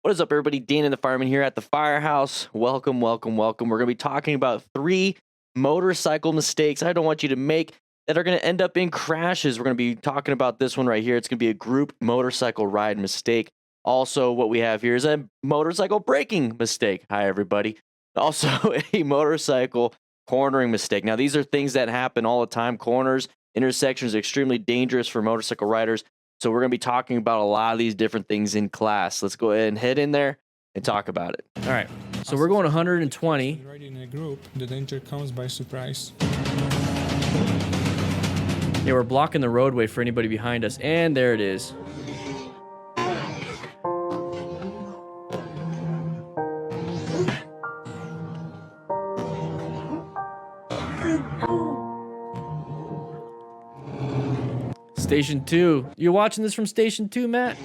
What is up, everybody? DanDanTheFireman here at the Firehouse. Welcome, welcome, welcome. We're going to be talking about 3 motorcycle mistakes I don't want you to make that are going to end up in crashes. We're going to be talking about this one right here. It's going to be a group motorcycle ride mistake. Also, what we have here is a motorcycle braking mistake. Hi, everybody. Also, a motorcycle cornering mistake. Now, these are things that happen all the time. Corners, intersections, extremely dangerous for motorcycle riders. So we're going to be talking about a lot of these different things in class. Let's go ahead and head in there and talk about it. All right, so we're going 120. Riding in a group, the danger comes by surprise. Yeah, we're blocking the roadway for anybody behind us, and there it is. Station 2. You're watching this from Station 2, Matt?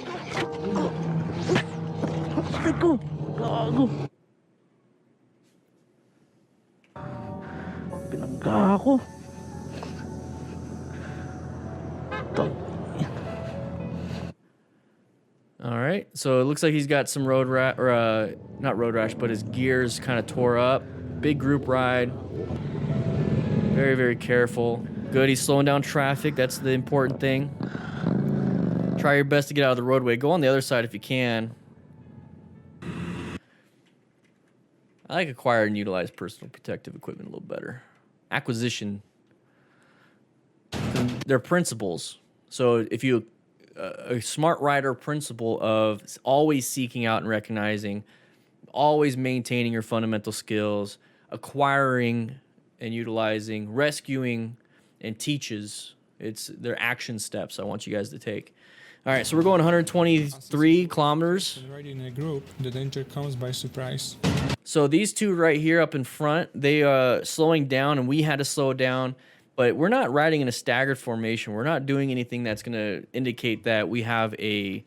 All right, so it looks like he's got some road rash, or not road rash, but his gears kind of tore up. Big group ride. Very, very careful. Good, he's slowing down traffic. That's the important thing. Try your best to get out of the roadway. Go on the other side if you can. I like acquire and utilize personal protective equipment a little better. Acquisition. They're principles. So if you, a smart rider principle of always seeking out and recognizing, always maintaining your fundamental skills, acquiring and utilizing, rescuing, and teaches. It's their action steps I want you guys to take. All right, so we're going 123 kilometers. When riding in a group, the danger comes by surprise. So these two right here up in front, they are slowing down, and we had to slow down. But we're not riding in a staggered formation. We're not doing anything that's going to indicate that we have a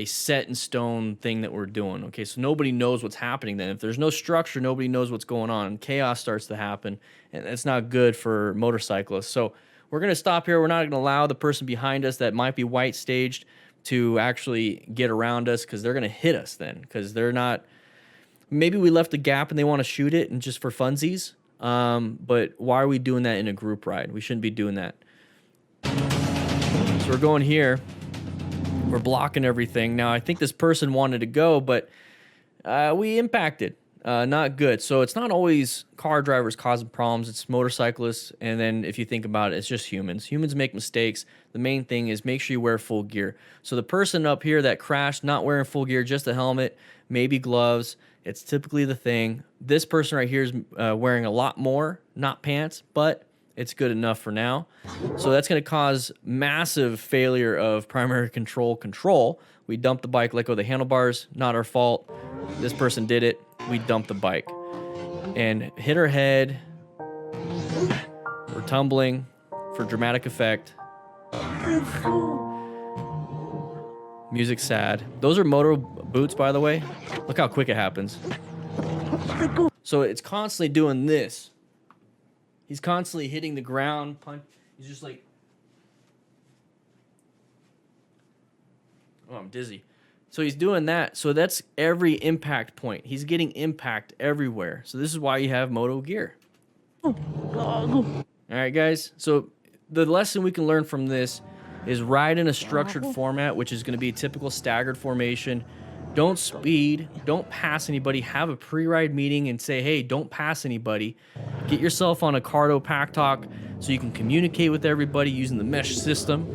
set in stone thing that we're doing. Okay, so nobody knows what's happening then. If there's no structure, nobody knows what's going on. Chaos starts to happen, and that's not good for motorcyclists. So we're going to stop here. We're not going to allow the person behind us that might be white staged to actually get around us, because they're going to hit us then, because they're not. Maybe we left a gap and they want to shoot it and just for funsies. But why are we doing that in a group ride? We shouldn't be doing that. So we're going here. We're blocking everything. Now, I think this person wanted to go, but we impacted. Not good. So it's not always car drivers causing problems. It's motorcyclists. And then if you think about it, it's just humans. Humans make mistakes. The main thing is make sure you wear full gear. So the person up here that crashed, not wearing full gear, just a helmet, maybe gloves. It's typically the thing. This person right here is wearing a lot more, not pants, but it's good enough for now. So that's going to cause massive failure of primary control. We dumped the bike, let go of the handlebars, not our fault. This person did it. We dumped the bike and hit her head. We're tumbling for dramatic effect. Music sad. Those are Moto boots, by the way. Look how quick it happens. So it's constantly doing this. He's constantly hitting the ground. He's just like, oh, I'm dizzy. So he's doing that. So that's every impact point. He's getting impact everywhere. So this is why you have Moto gear. All right, guys. So the lesson we can learn from this is ride in a structured format, which is going to be a typical staggered formation. Don't speed. Don't pass anybody. Have a pre-ride meeting and say, hey, don't pass anybody. Get yourself on a Cardo Pack Talk so you can communicate with everybody using the mesh system.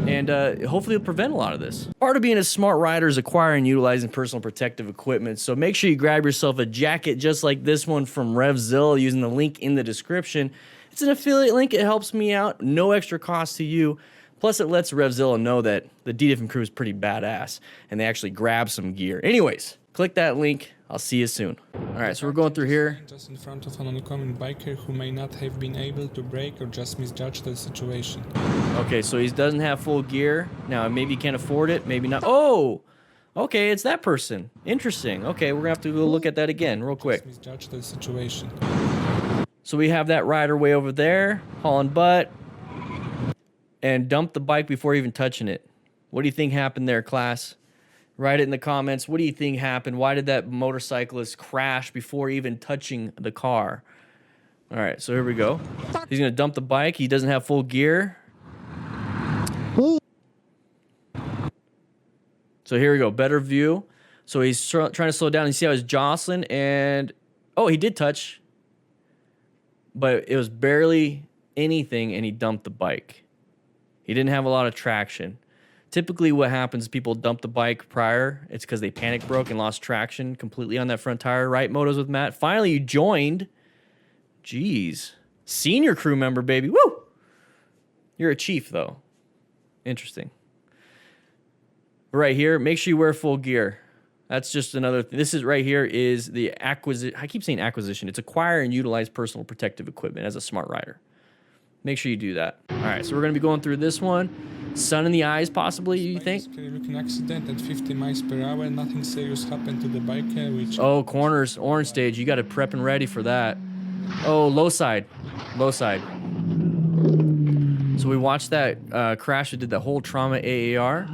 And hopefully it'll prevent a lot of this. Part of being a smart rider is acquiring and utilizing personal protective equipment. So make sure you grab yourself a jacket just like this one from Renzzi using the link in the description. It's an affiliate link. It helps me out. No extra cost to you. Plus, it lets Renzzi know that the DanDan crew is pretty badass, and they actually grab some gear. Anyways, click that link. I'll see you soon. All right, so we're going through here. Just in front of an oncoming biker who may not have been able to brake or just misjudge the situation. Okay, so he doesn't have full gear. Now, maybe he can't afford it. Maybe not. Oh! Okay, it's that person. Interesting. Okay, we're going to have to go look at that again real quick. Just misjudge the situation. So we have that rider way over there, hauling butt, and dumped the bike before even touching it. What do you think happened there, class? Write it in the comments. What do you think happened? Why did that motorcyclist crash before even touching the car? All right, so here we go. He's going to dump the bike. He doesn't have full gear. So here we go. Better view. So he's trying to slow down. You see how he's jostling and... Oh, he did touch. But it was barely anything and he dumped the bike. He didn't have a lot of traction. Typically what happens is people dump the bike prior. It's because they panic broke and lost traction completely on that front tire. Right, Motos with Matt? Finally, you joined. Jeez. Senior crew member, baby. Woo! You're a chief, though. Interesting. Right here, make sure you wear full gear. That's just another thing. This is right here is the acquisition. I keep saying acquisition. It's acquire and utilize personal protective equipment as a smart rider. Make sure you do that. All right, so we're going to be going through this one. Sun in the eyes, possibly, you think? An accident at 50 miles per hour. Nothing serious happened to the biker, which... Oh, corners, orange stage. You got to prep and ready for that. Oh, low side. Low side. So we watched that crash. We did that whole trauma AAR.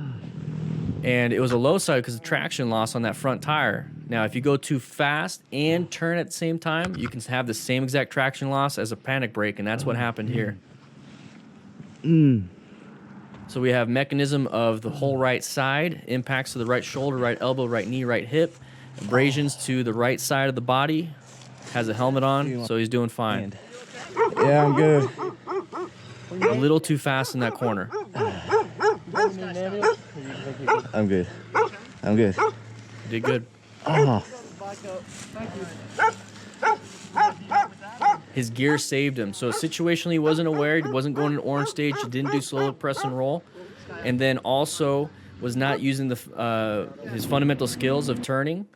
And it was a low side because of traction loss on that front tire. Now, if you go too fast and turn at the same time, you can have the same exact traction loss as a panic brake, and that's what happened here. So we have mechanism of the whole right side, impacts to the right shoulder, right elbow, right knee, right hip, abrasions to the right side of the body, has a helmet on, so he's doing fine. Yeah, I'm good. A little too fast in that corner. I'm good. I'm good. Did good. Oh. His gear saved him. So situationally, he wasn't aware. He wasn't going to orange stage. He didn't do slow press and roll. And then also was not using his fundamental skills of turning.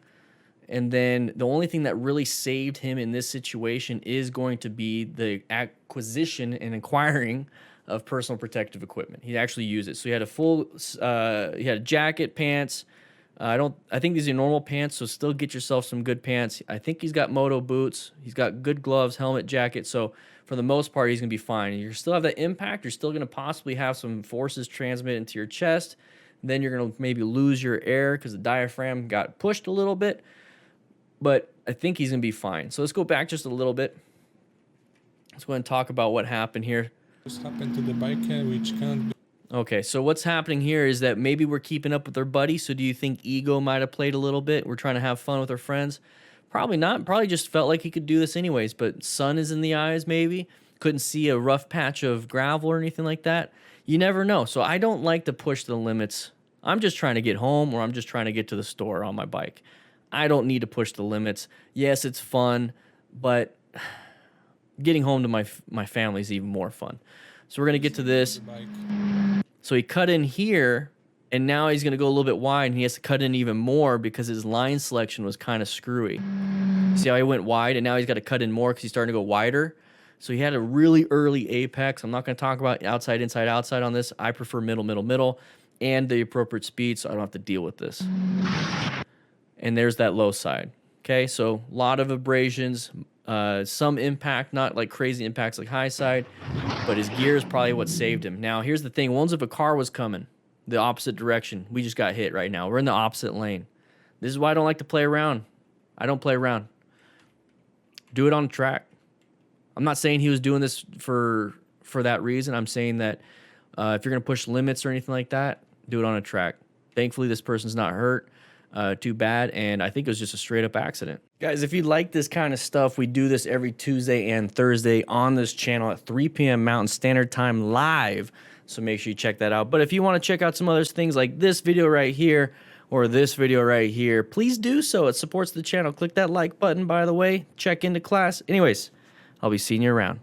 And then the only thing that really saved him in this situation is going to be the acquisition and acquiring of personal protective equipment. He actually used it. So he had a full, he had a jacket, pants. I think these are normal pants, so still get yourself some good pants. I think he's got Moto boots. He's got good gloves, helmet, jacket. So for the most part, he's going to be fine. You still have that impact. You're still going to possibly have some forces transmit into your chest. Then you're going to maybe lose your air because the diaphragm got pushed a little bit. But I think he's going to be fine. So let's go back just a little bit. Let's go ahead and talk about what happened here. Just happened to the biker, which can't be... Okay, so what's happening here is that maybe we're keeping up with our buddy. So do you think ego might have played a little bit? We're trying to have fun with our friends. Probably not. Probably just felt like he could do this anyways. But sun is in the eyes, maybe. Couldn't see a rough patch of gravel or anything like that. You never know. So I don't like to push the limits. I'm just trying to get home or I'm just trying to get to the store on my bike. I don't need to push the limits. Yes, it's fun, but getting home to my family is even more fun. So we're going to get to this. So he cut in here, and now he's going to go a little bit wide, and he has to cut in even more because his line selection was kind of screwy. See how he went wide, and now he's got to cut in more because he's starting to go wider. So he had a really early apex. I'm not going to talk about outside, inside, outside on this. I prefer middle, middle, middle, and the appropriate speed, so I don't have to deal with this. And there's that low side. Okay, so a lot of abrasions, some impact, not like crazy impacts like high side, but his gear is probably what saved him. Now, here's the thing. Once if a car was coming the opposite direction, we just got hit right now. We're in the opposite lane. This is why I don't like to play around. I don't play around. Do it on the track. I'm not saying he was doing this for that reason. I'm saying that if you're going to push limits or anything like that, do it on a track. Thankfully, this person's not hurt. Too bad, and I think it was just a straight-up accident. Guys, if you like this kind of stuff, we do this every Tuesday and Thursday on this channel at 3 p.m. Mountain Standard Time live, so make sure you check that out. But if you want to check out some other things like this video right here or this video right here, please do so. It supports the channel. Click that like button, by the way. Check into class. Anyways, I'll be seeing you around.